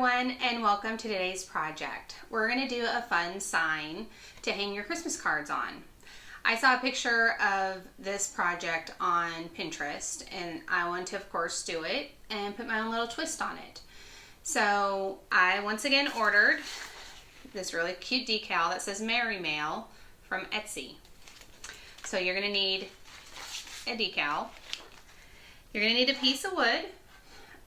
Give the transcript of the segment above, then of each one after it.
everyone, and welcome to today's project. We're going to do a fun sign to hang your Christmas cards on. I saw a picture of this project on Pinterest and I wanted to of course do it and put my own little twist on it. So I once again ordered this really cute decal that says Merry Mail from Etsy. So you're going to need a decal. You're going to need a piece of wood.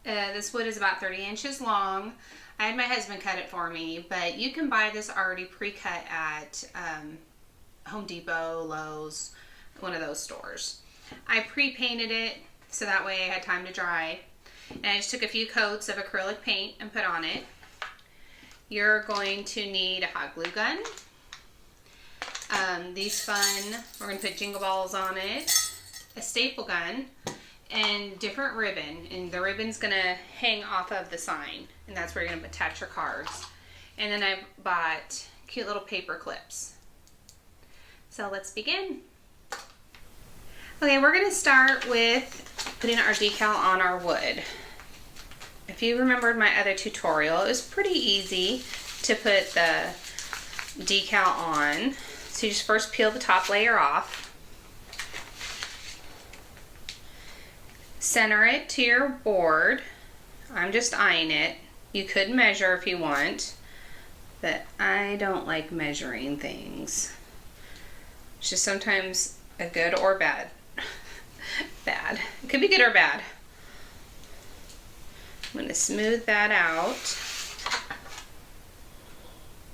This wood is about 30 inches long. I had my husband cut it for me, but you can buy this already pre-cut at Home Depot, Lowe's, one of those stores. I pre-painted it so that way I had time to dry. And I just took a few coats of acrylic paint and put on it. You're going to need a hot glue gun. These fun, we're going to put jingle balls on it, a staple gun, and different ribbon. And the ribbon's going to hang off of the sign. And that's where you're going to attach your cards. And then I bought cute little paper clips. So let's begin. Okay, we're going to start with putting our decal on our wood. If you remembered my other tutorial, it was pretty easy to put the decal on. So you just first peel the top layer off. Center it to your board. I'm just eyeing it. You could measure if you want, but I don't like measuring things. It's just sometimes a good or bad. Bad. It could be good or bad. I'm going to smooth that out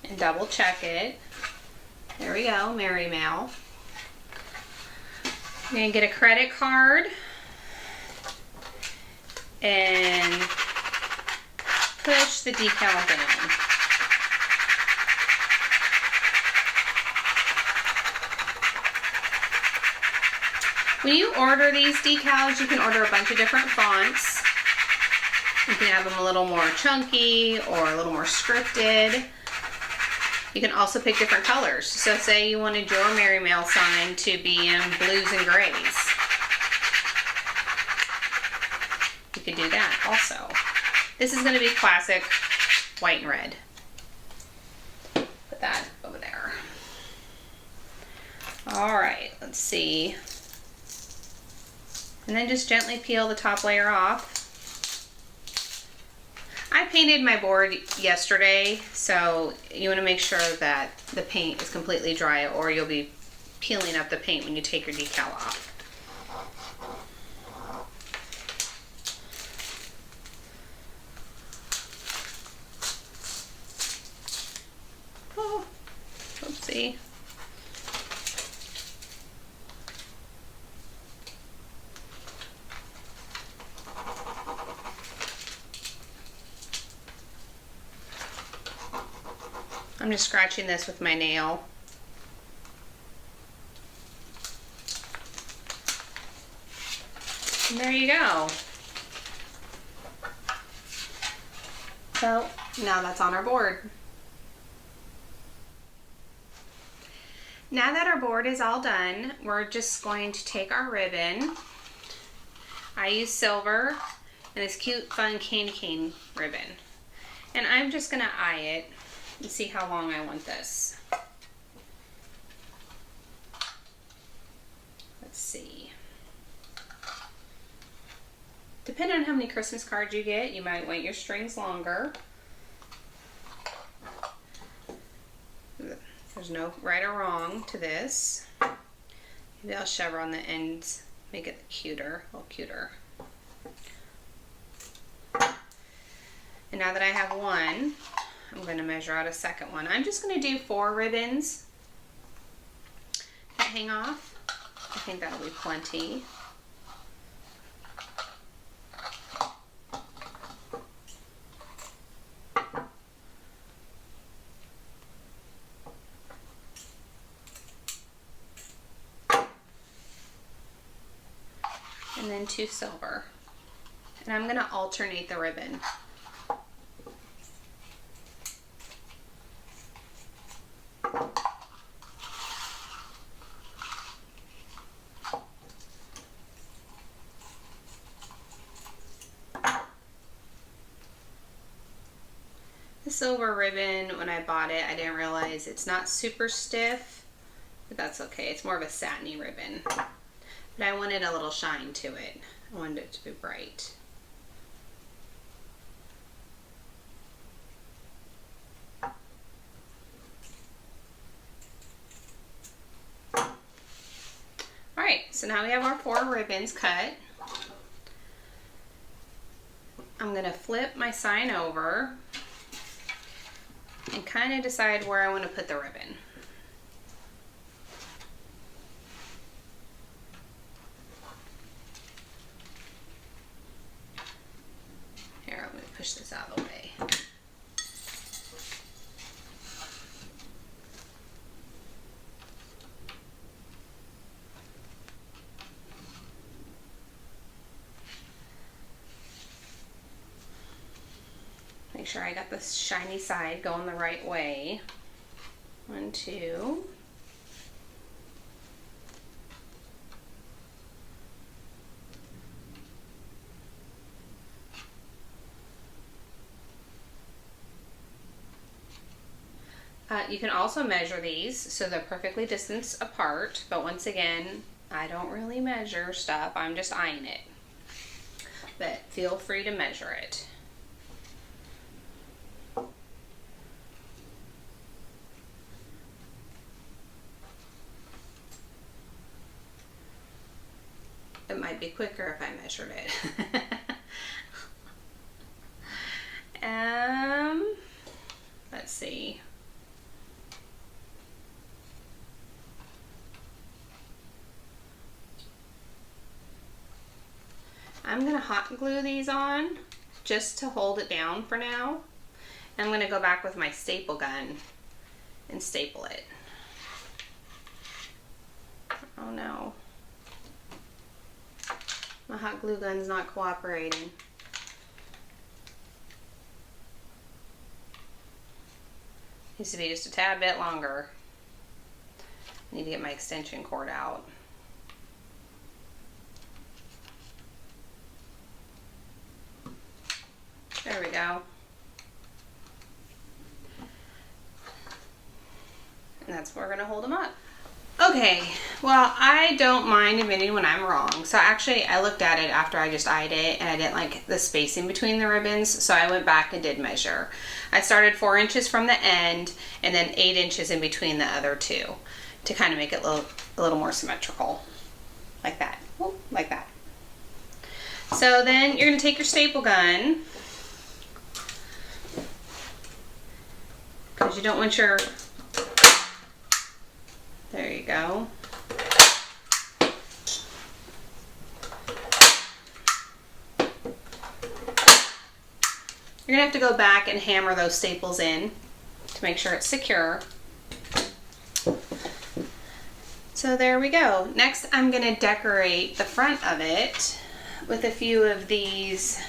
and double check it. There we go, Merry Mail. I'm going to get a credit card and push the decal down. When you order these decals, you can order a bunch of different fonts. You can have them a little more chunky or a little more scripted. You can also pick different colors. So say you wanted your Merry Mail sign to be in blues and grays. You can do that also. This is going to be classic white and red. Put that over there. Alright, let's see. And then just gently peel the top layer off. I painted my board yesterday, so you want to make sure that the paint is completely dry or you'll be peeling up the paint when you take your decal off. Oh, oopsie. I'm just scratching this with my nail. And there you go. So now that's on our board. Now that our board is all done, we're just going to take our ribbon. I use silver and this cute fun candy cane ribbon. And I'm just gonna eye it and see how long I want this. Let's see. Depending on how many Christmas cards you get, you might want your strings longer. There's no right or wrong to this. Maybe I'll shove her on the ends, make it cuter, a little cuter. And now that I have one, I'm going to measure out a second one. I'm just going to do 4 ribbons that hang off. I think that'll be plenty. And then 2 silver. And I'm going to alternate the ribbon. The silver ribbon, when I bought it, I didn't realize it's not super stiff, but that's okay. It's more of a satiny ribbon. But I wanted a little shine to it. I wanted it to be bright. Alright, so now we have our 4 ribbons cut. I'm going to flip my sign over and kind of decide where I want to put the ribbon. Here, I'm going to push this out of the way. Make sure I got the shiny side going the right way. 1, 2. You can also measure these so they're perfectly distanced apart, but once again, I don't really measure stuff, I'm just eyeing it. But feel free to measure it. It might be quicker if I measured it. Let's see. I'm going to hot glue these on just to hold it down for now. I'm going to go back with my staple gun and staple it. Oh no. My hot glue gun's not cooperating. Needs to be just a tad bit longer. I need to get my extension cord out. There we go. And that's where we're gonna hold them up. Okay, well, I don't mind admitting when I'm wrong. So actually, I looked at it after I just eyed it, and I didn't like the spacing between the ribbons, so I went back and did measure. I started 4 inches from the end, and then 8 inches in between the other 2, to kind of make it a little more symmetrical, like that. Oh, like that. So then you're gonna take your staple gun, because you don't want your, there you go. You're gonna have to go back and hammer those staples in to make sure it's secure. So there we go. Next, I'm gonna decorate the front of it with a few of these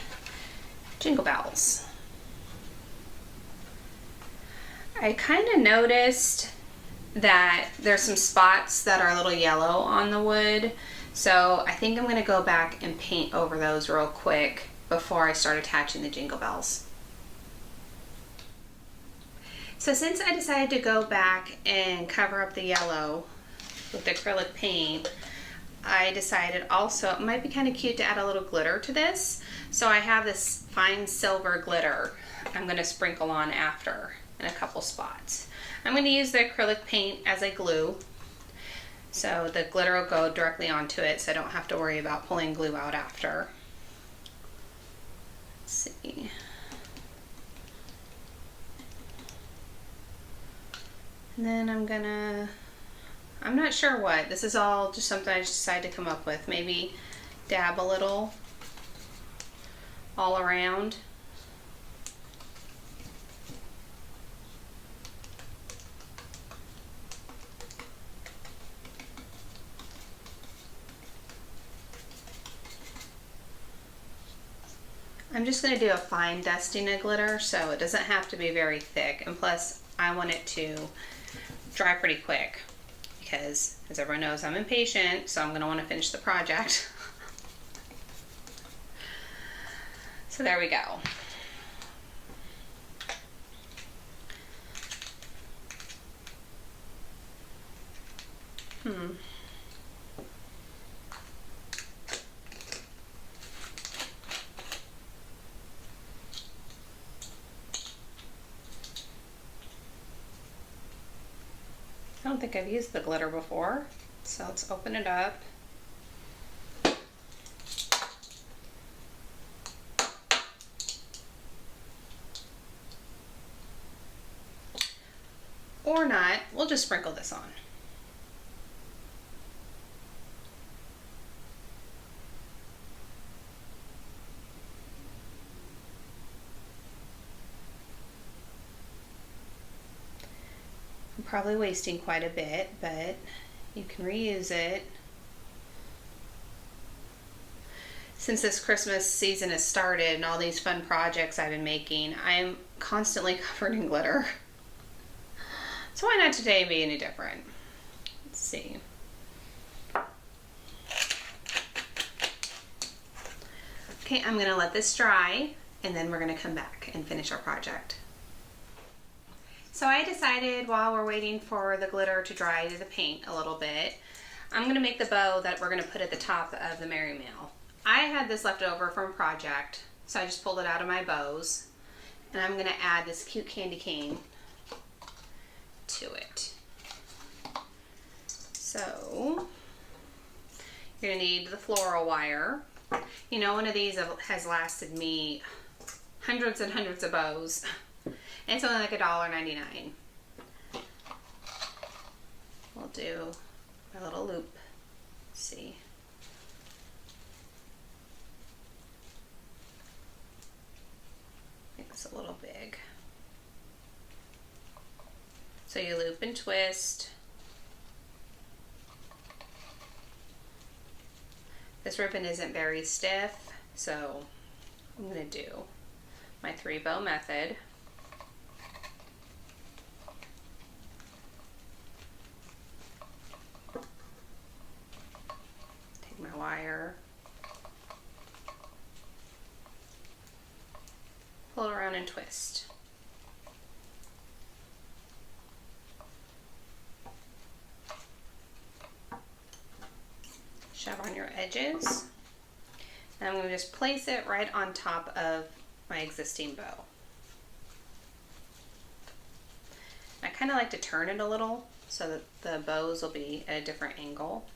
jingle bells. I kind of noticed that there's some spots that are a little yellow on the wood, so I think I'm going to go back and paint over those real quick before I start attaching the jingle bells. So since I decided to go back and cover up the yellow with acrylic paint, I decided also it might be kind of cute to add a little glitter to this. So I have this fine silver glitter I'm going to sprinkle on after in a couple spots. I'm going to use the acrylic paint as a glue, so the glitter will go directly onto it, so I don't have to worry about pulling glue out after. Let's see. And then I'm not sure what. This is all just something I just decided to come up with. Maybe dab a little all around. I'm just going to do a fine dusting of glitter, so it doesn't have to be very thick, and plus I want it to dry pretty quick because, as everyone knows, I'm impatient, so I'm going to want to finish the project. So there we go. I don't think I've used the glitter before, so let's open it up. Or not, we'll just sprinkle this on. I'm probably wasting quite a bit, but you can reuse it. Since this Christmas season has started and all these fun projects I've been making, I'm constantly covered in glitter. So why not today be any different? Let's see. Okay, I'm gonna let this dry and then we're gonna come back and finish our project. So I decided while we're waiting for the glitter to dry to the paint a little bit, I'm gonna make the bow that we're gonna put at the top of the Merry Mail. I had this left over from a project, so I just pulled it out of my bows, and I'm gonna add this cute candy cane to it. So you're gonna need the floral wire. You know, one of these has lasted me hundreds and hundreds of bows. And it's only like $1.99. We'll do a little loop. Let's see. I think it's a little big. So you loop and twist. This ribbon isn't very stiff, so I'm going to do my 3-bow method. Take my wire, pull it around and twist. Shove on your edges. And I'm going to just place it right on top of my existing bow. I kind of like to turn it a little so that the bows will be at a different angle.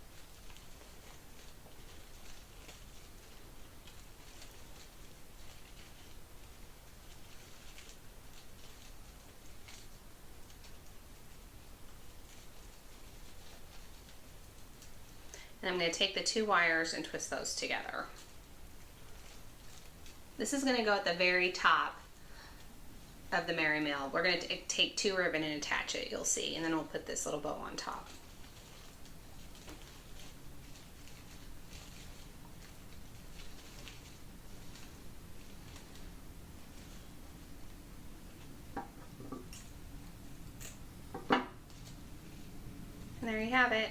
And I'm going to take the 2 wires and twist those together. This is going to go at the very top of the Merry Mail. We're going to take 2 ribbon and attach it, you'll see, and then we'll put this little bow on top. And there you have it.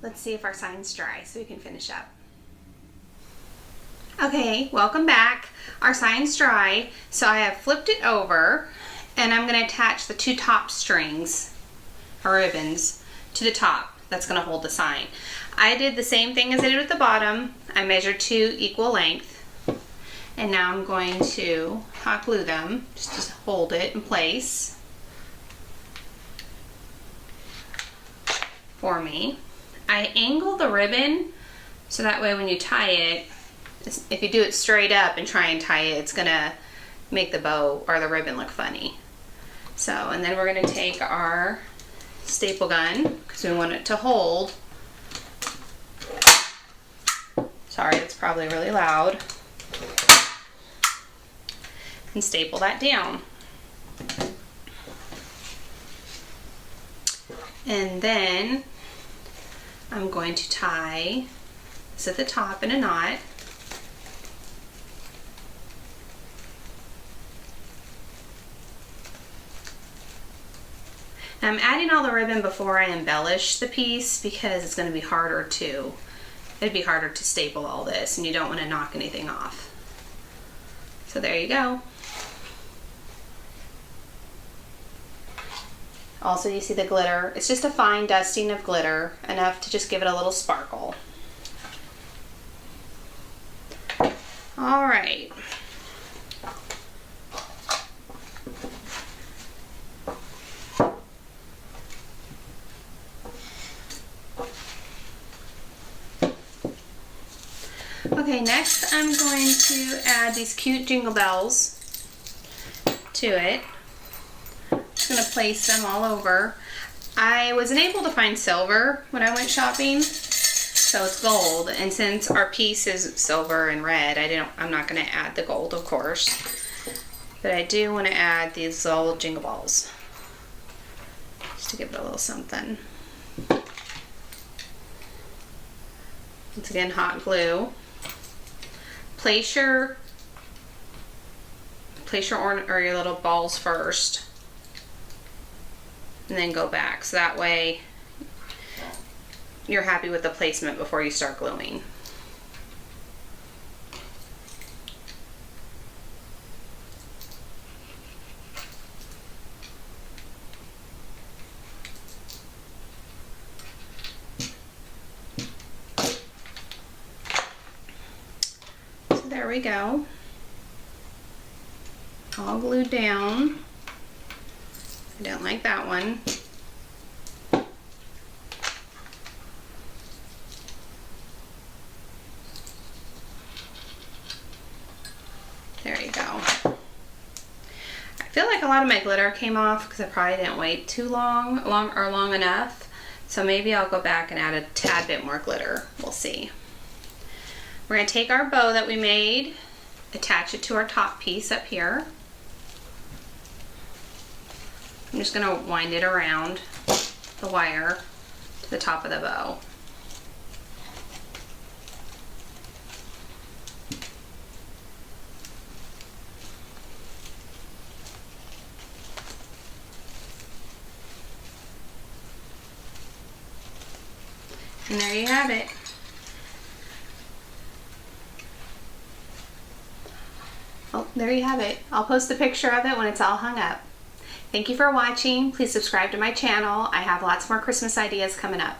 Let's see if our sign's dry so we can finish up. Okay, welcome back. Our sign's dry, so I have flipped it over and I'm going to attach the 2 top strings or ribbons to the top. That's going to hold the sign. I did the same thing as I did with the bottom. I measured 2 equal length, and now I'm going to hot glue them just to hold it in place for me. I angle the ribbon so that way when you tie it, if you do it straight up and try and tie it, it's gonna make the bow or the ribbon look funny. So, and then we're gonna take our staple gun because we want it to hold. Sorry, it's probably really loud. And staple that down. And then I'm going to tie this at the top in a knot. Now I'm adding all the ribbon before I embellish the piece because it's going to be harder to, it'd be harder to staple all this and you don't want to knock anything off. So there you go. Also, you see the glitter. It's just a fine dusting of glitter, enough to just give it a little sparkle. All right. Okay, next I'm going to add these cute jingle bells to it. Just going to place them all over. I wasn't able to find silver when I went shopping, so it's gold. And since our piece is silver and red, I'm not going to add the gold, of course. But I do want to add these little jingle balls, just to give it a little something. Once again, hot glue. Place your your little balls first, and then go back, so that way you're happy with the placement before you start gluing. There we go. All glued down. I don't like that one. There you go. I feel like a lot of my glitter came off because I probably didn't wait too long enough. So maybe I'll go back and add a tad bit more glitter. We'll see. We're going to take our bow that we made, attach it to our top piece up here. I'm just going to wind it around the wire to the top of the bow. And there you have it. Oh, there you have it. I'll post a picture of it when it's all hung up. Thank you for watching. Please subscribe to my channel. I have lots more Christmas ideas coming up.